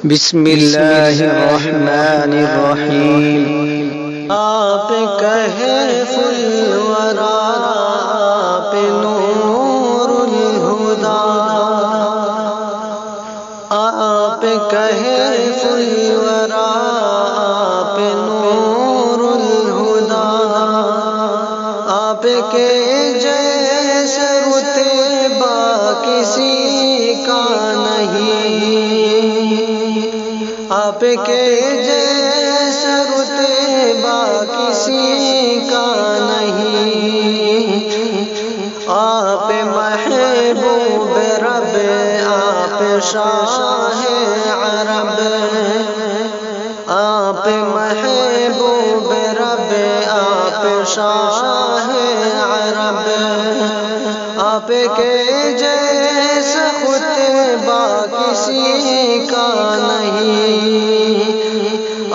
بسم اللہ الرحمن الرحیم۔ آپ کہف الورا، آپ نور الہدا، آپ کہف الورا، آپ نور الہدا، آپ کے جیسا رتبہ کسی کا نہیں، آپ کے جیسا رتبہ کسی کا نہیں، آپ محبوب رب، آپ شاہ عرب، آپ محبوب رب، آپ شاہ عرب، آپ کے جیسا خطبہ کسی کا نہیں،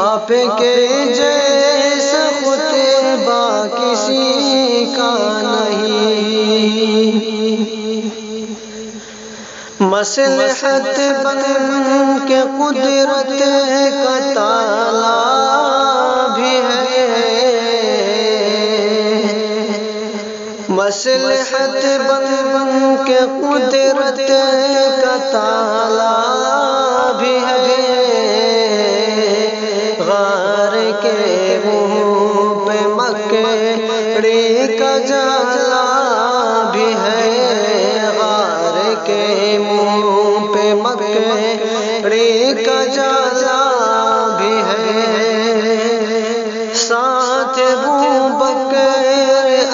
آپ کے جیسا خطبہ کسی کا نہیں۔ مصلحت بن کے قدرت کا تالا بھی ہے، مصلحت بن کے قدرت کا تالا بھی ہے، غار کے منہ پہ مکڑی کا جالا بھی ہے، غار کے منہ پہ مکڑی کا جالا بھی ہے، ساتھ ابوبکر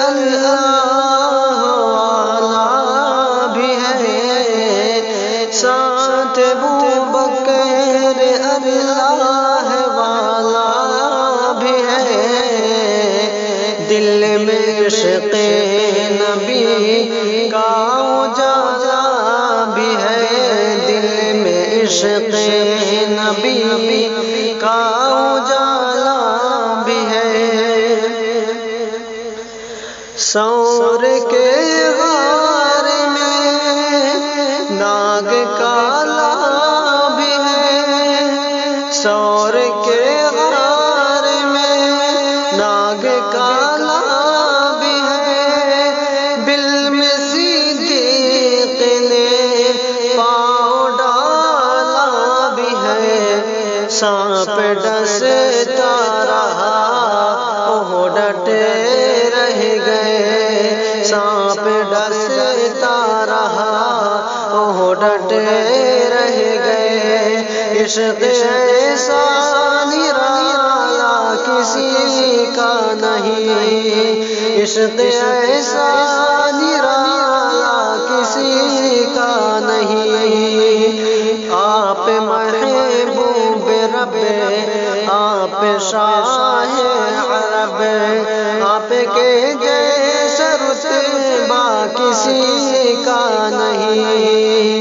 اللہ والا بھی ہے، ساتھ ابوبکر اللہ والا بھی ہے، دل میں عشق نبی کا اجالا بھی ہے، دل میں عشق نبی کا اجالا بھی ہے، سور کے غار میں ناگ کالا بھی ہے، سور کے غار میں ناگ کالا بھی ہے، بالم صدیق نے پاؤں ڈالا بھی ہے، سانپ ڈستا رہا وہ ڈٹے رہ گئے، سانپ ڈستا رہا وہ ڈٹے رہ گئے، عشق ایسا نرالا کسی کا نہیں، عشق ایسا نرالا کسی کا نہیں، آپ محبوب رب، آپ شاہ عرب، آپ کے جیسا رتبہ کسی کا نہیں،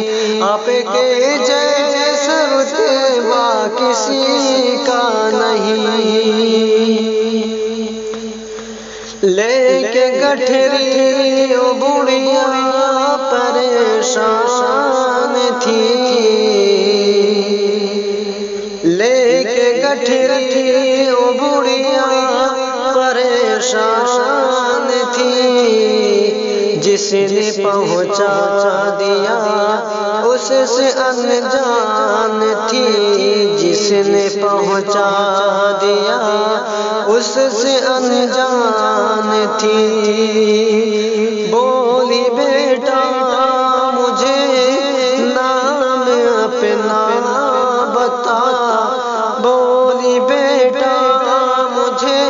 آپ کے جیسا رتبہ کسی کا نہیں، لے کے گٹھری وہ بڑھیا پریشان تھی، لے کے گٹھری وہ بڑھیا پریشان تھی، جس نے پہنچا دیا اس سے انجان تھی، جس نے پہنچا دیا اس سے انجان تھی، بولی بیٹا مجھے نام اپنا بتا، بولی بیٹا مجھے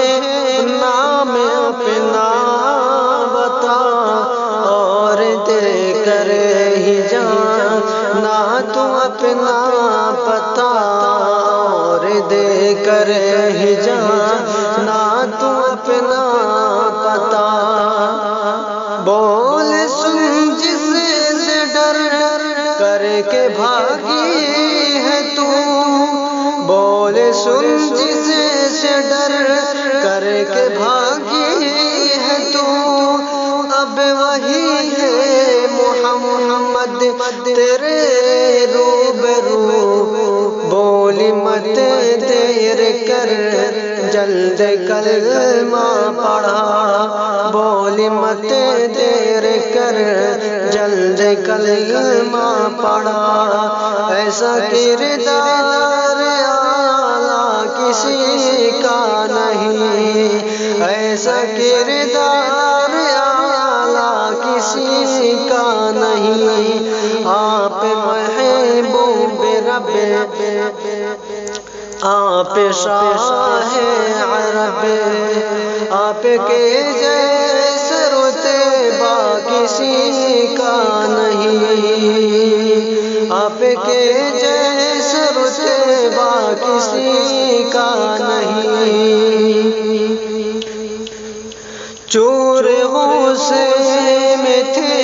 نام اپنا بتا، اور دے کر ہی جان نہ تو اپنا پتا، اور دے کر ہی جان نہ تو اپنا پتا، بول سن جس سے ڈر کر کے بھاگی ہے تو، بول سن جس سے ڈر کر کے بھاگی ہے تو، اب وہی ہے محمد تیرے روبرو، بول کر جلد کلمہ پڑھا، بولی مت دیر کر جلد کلمہ پڑھا، ایسا کردار اعلیٰ کسی کا نہیں، ایسا کردار اعلیٰ کسی کا نہیں، آپ محبوب رب، آپ شاہ عرب، آپ کے جیسے رتبہ کسی کا نہیں، آپ کے جیسے رتبہ کسی کا نہیں، چور غصے میں تھے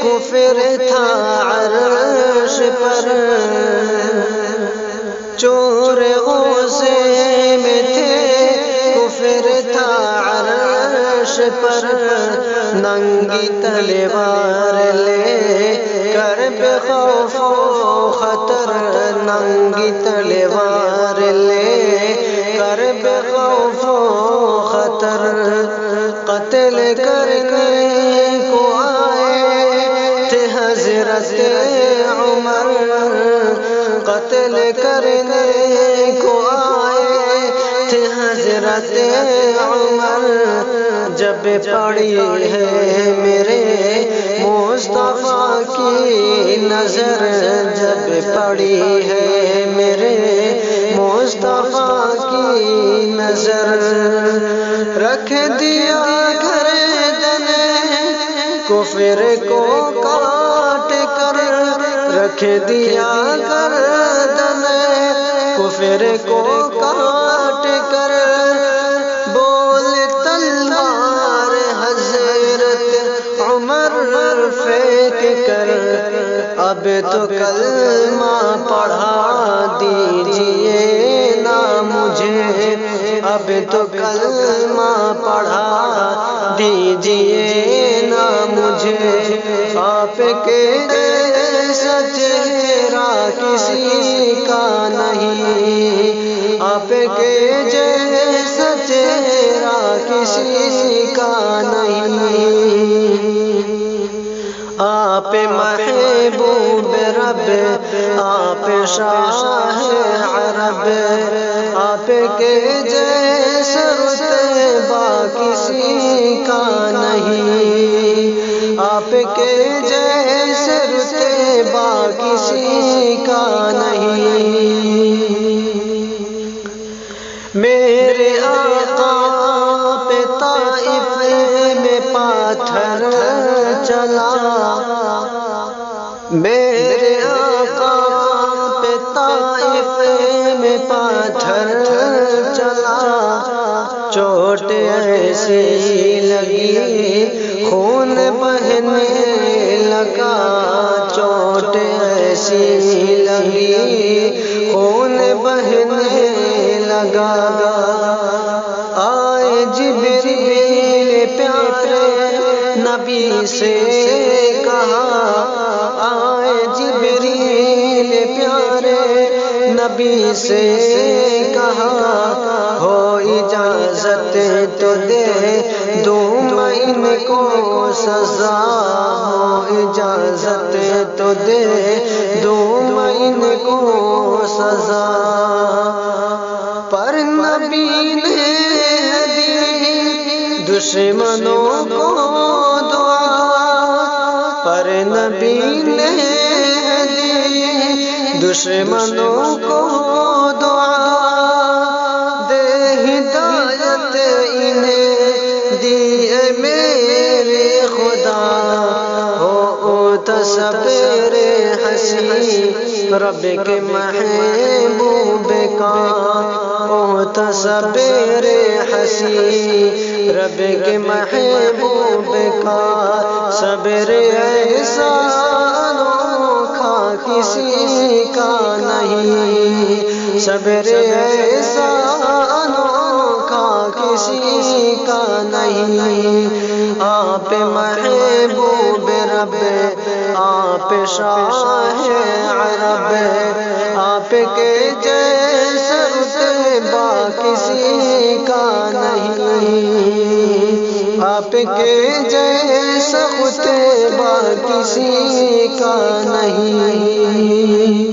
کفر تھا عرش پر، چور غصے میں تھے کفر تھا عرش پر، ننگی تلوار لے کر بے خوف و خطر، ننگی تلوار لے کر بے خوف و خطر، قتل کرنے کو آئے تھے حضرت عمر، قتل کرنے کو آئے تھے حضرت عمر، جب پڑی ہے میرے مصطفیٰ کی نظر، جب پڑی ہے میرے مصطفیٰ کی نظر، رکھ دیا گردن کفر کو کاٹ کر، رکھ دیا گردن کفر کو کاٹ کر، بول تلوار حضرت عمر پھینک کر، اب تو کلمہ پڑھا دیجئے نا مجھے، اب تو کلمہ پڑھا دیجئے نا مجھے، آپ کے جیسا چہرہ کسی کا نہیں، آپ کے جیسا چہرہ کسی کا نہیں، آپ محبوب رب، آپ شاہ عرب، آپ کے جیسا رتبہ کسی کا نہیں، آپ کے جیسے رتبہ کسی کا نہیں، میرے آقا پہ طائف میں پاتھر چلا، میرے آقا پہ طائف میں پاتھر چلا، چوٹ ایسی لگی خون بہنے لگا، چوٹ ایسی لگی خون بہنے لگا، آئے جبریل پیارے نبی سے کہا، آئے جبریل پیارے نبی سے کہا، ہو اجازت تو دے دوں میں ان کو سزا، ہو اجازت تو دے دوں میں ان کو سزا، پر نبی نے دی دشمنوں کو دعا، پر نبی نے دی دشمنوں کو دعا، دے ہدایت انہیں دی میرے خدا، ہو تصبر حسین رب کے محبوب کا، ہو تصبر حسین رب کے محبوب کا، صبر ایسا انوکھا کسی کا نہیں، صبر ایسا انوکھا کسی کا نہیں، آپ محبوب رب، آپ شاہ عرب، آپ کے جیسا رتبہ کے جیسا خطبہ کسی کا نہیں.